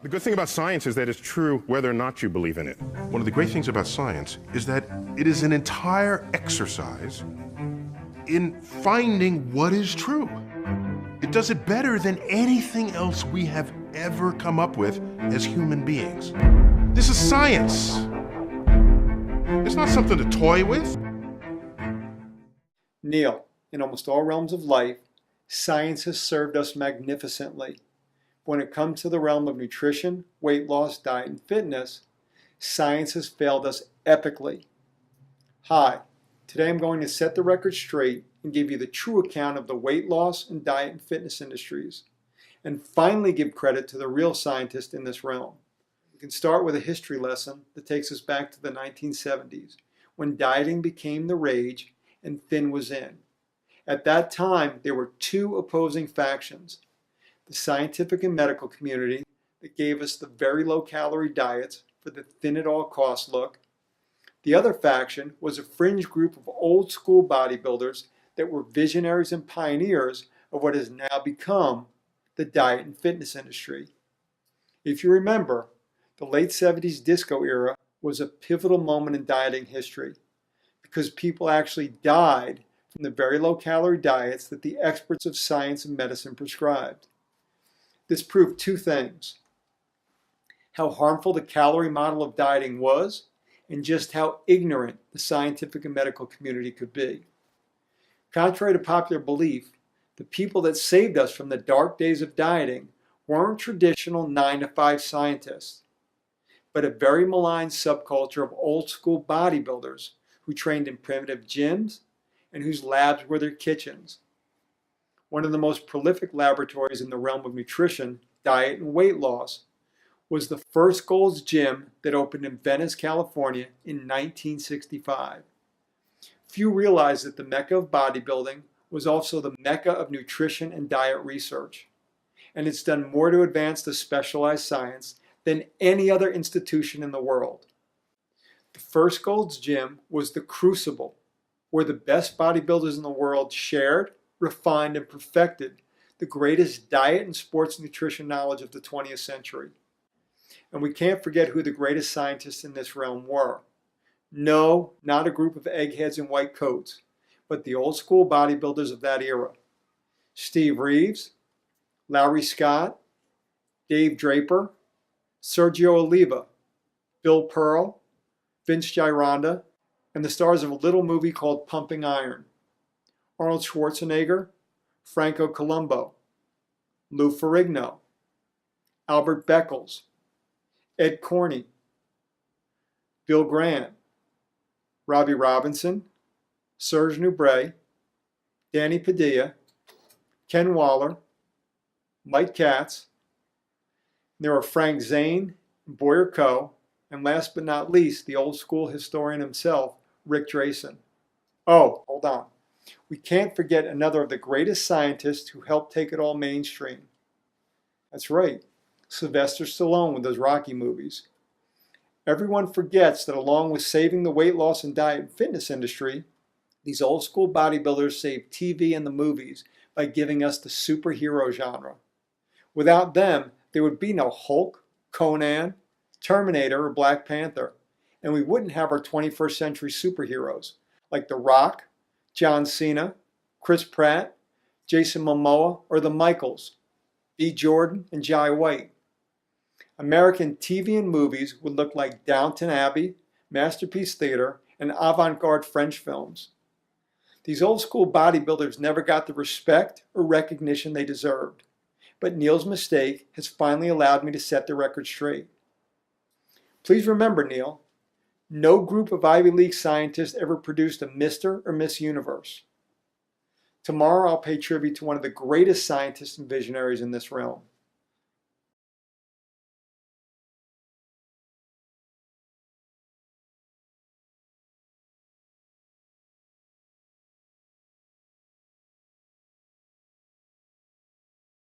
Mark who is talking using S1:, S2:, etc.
S1: The good thing about science is that it's true whether or not you believe in it.
S2: One of the great things about science is that it is an entire exercise in finding what is true. It does it better than anything else we have ever come up with as human beings. This is science. It's not something to toy with.
S3: Neil, in almost all realms of life, science has served us magnificently. When it comes to the realm of nutrition, weight loss, diet, and fitness, science has failed us epically. Hi, today I'm going to set the record straight and give you the true account of the weight loss and diet and fitness industries, and finally give credit to the real scientists in this realm. We can start with a history lesson that takes us back to the 1970s, when dieting became the rage and thin was in. At that time, there were two opposing factions. The scientific and medical community that gave us the very low-calorie diets for the thin-at-all-costs look. The other faction was a fringe group of old-school bodybuilders that were visionaries and pioneers of what has now become the diet and fitness industry. If you remember, the late 70s disco era was a pivotal moment in dieting history because people actually died from the very low-calorie diets that the experts of science and medicine prescribed. This proved two things: how harmful the calorie model of dieting was, and just how ignorant the scientific and medical community could be. Contrary to popular belief, the people that saved us from the dark days of dieting weren't traditional 9-to-5 scientists, but a very maligned subculture of old-school bodybuilders who trained in primitive gyms and whose labs were their kitchens. One of the most prolific laboratories in the realm of nutrition, diet, and weight loss was the first Gold's Gym that opened in Venice, California in 1965. Few realize that the Mecca of bodybuilding was also the Mecca of nutrition and diet research, and it's done more to advance the specialized science than any other institution in the world. The first Gold's Gym was the crucible where the best bodybuilders in the world shared, refined, and perfected the greatest diet and sports nutrition knowledge of the 20th century. And we can't forget who the greatest scientists in this realm were. No, not a group of eggheads in white coats, but the old school bodybuilders of that era. Steve Reeves, Larry Scott, Dave Draper, Sergio Oliva, Bill Pearl, Vince Gironda, and the stars of a little movie called Pumping Iron: Arnold Schwarzenegger, Franco Columbu, Lou Ferrigno, Albert Beckles, Ed Corney, Bill Graham, Robbie Robinson, Serge Nubret, Danny Padilla, Ken Waller, Mike Katz. There are Frank Zane, Boyer Coe, and last but not least, the old school historian himself, Rick Drayson. Oh, hold on. We can't forget another of the greatest scientists who helped take it all mainstream. That's right, Sylvester Stallone with those Rocky movies. Everyone forgets that along with saving the weight loss and diet and fitness industry, these old school bodybuilders saved TV and the movies by giving us the superhero genre. Without them, there would be no Hulk, Conan, Terminator, or Black Panther, and we wouldn't have our 21st century superheroes like The Rock, John Cena, Chris Pratt, Jason Momoa, or the Michaels, B. Jordan, and Jai White. American TV and movies would look like Downton Abbey, Masterpiece Theater, and avant-garde French films. These old school bodybuilders never got the respect or recognition they deserved, but Neil's mistake has finally allowed me to set the record straight. Please remember, Neil, no group of Ivy League scientists ever produced a Mr. or Miss Universe. Tomorrow I'll pay tribute to one of the greatest scientists and visionaries in this realm.